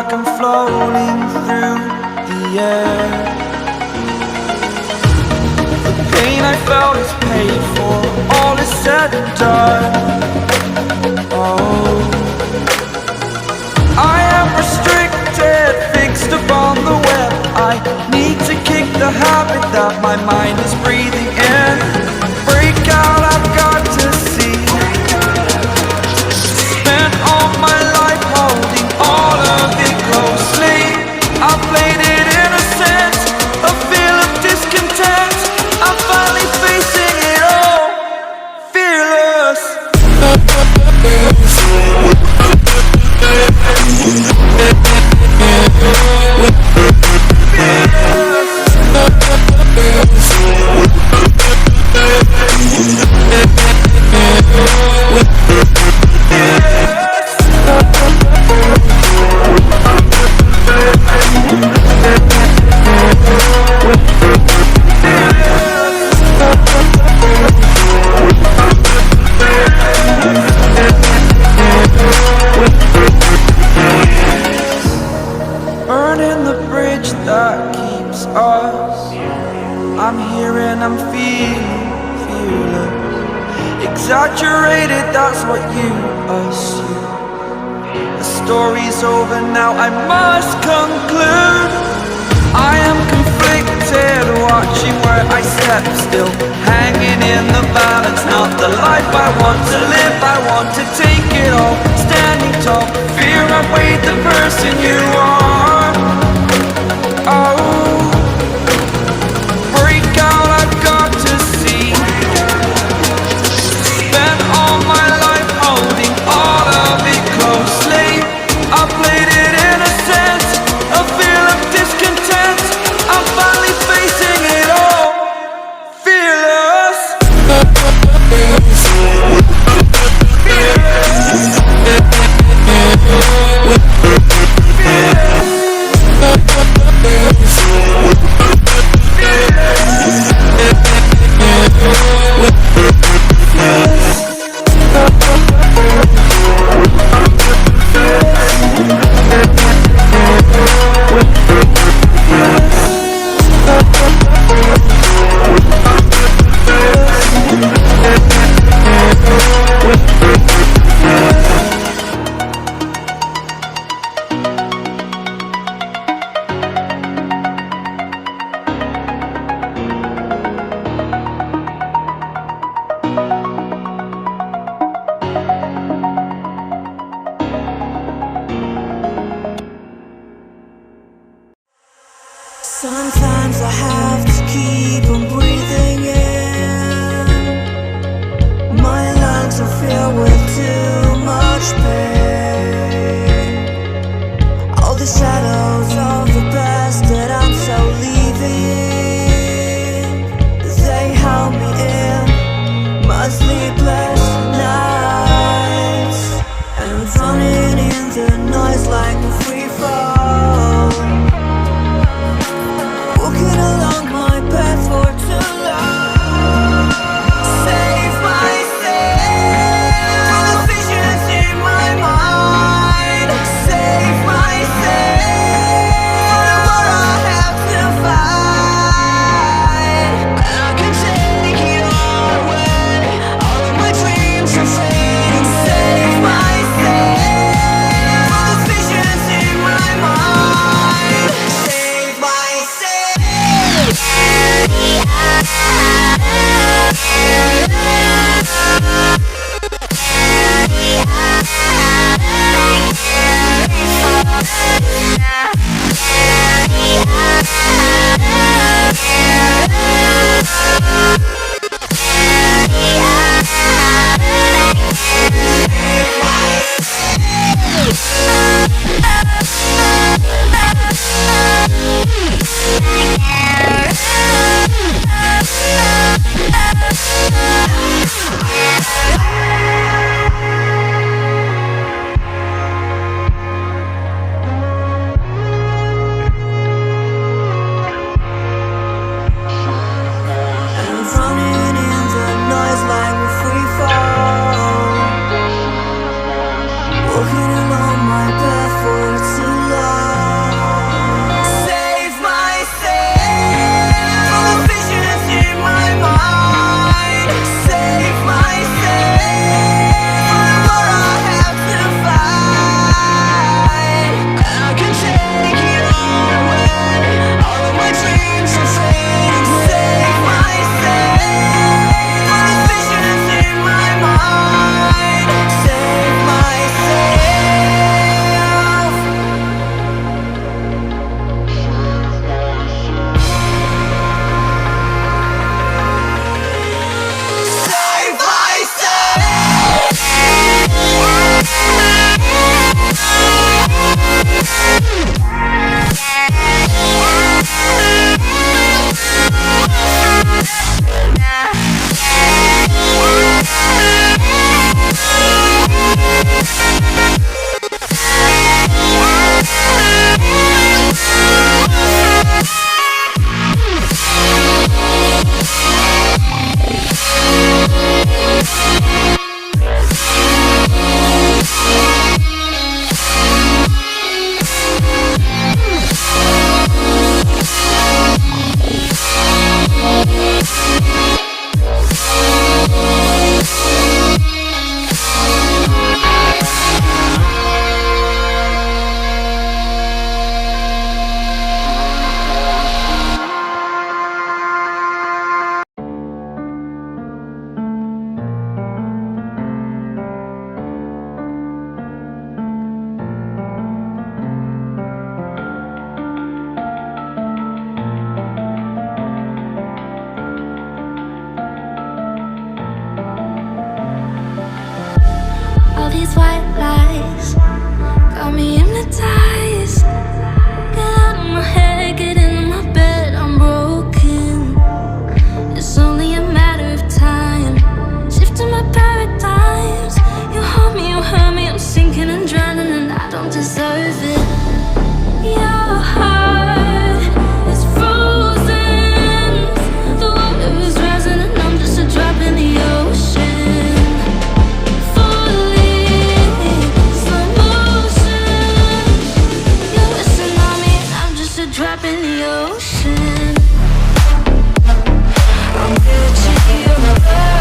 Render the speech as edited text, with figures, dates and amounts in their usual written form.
like I'm floating through the air. The pain I felt is paid for, all is said and done. Oh, I am restricted, fixed upon the web. I need to kick the habit that my mind is breathing in. Break out, I've got to see. Spent all my life holding all of it closely. I played it innocent, a feel of discontent. I'm finally facing it all, fearless. Burning the bridge that keeps us. I'm here and I'm feeling fearless. Exaggerated, that's what you assume. The story's over now, I must conclude. I am conflicted, watching where I step still, hanging in the balance. Not the life I want to live, I want to take it all. Standing tall, fear I weighed the person you are. Oh, break out, I've got to see. Spent all my life holding all of it closely. I played it innocent, a feel of discontent. I'm finally facing it all, fearless. Sometimes I have to keep on breathing in. My lungs are filled with too much pain. All the shadows of the past that I'm so leaving, they held me in my sleepless nights. And I'm drowning in the noise like a free fall. Walking along my path for ocean. I'm guilty of love.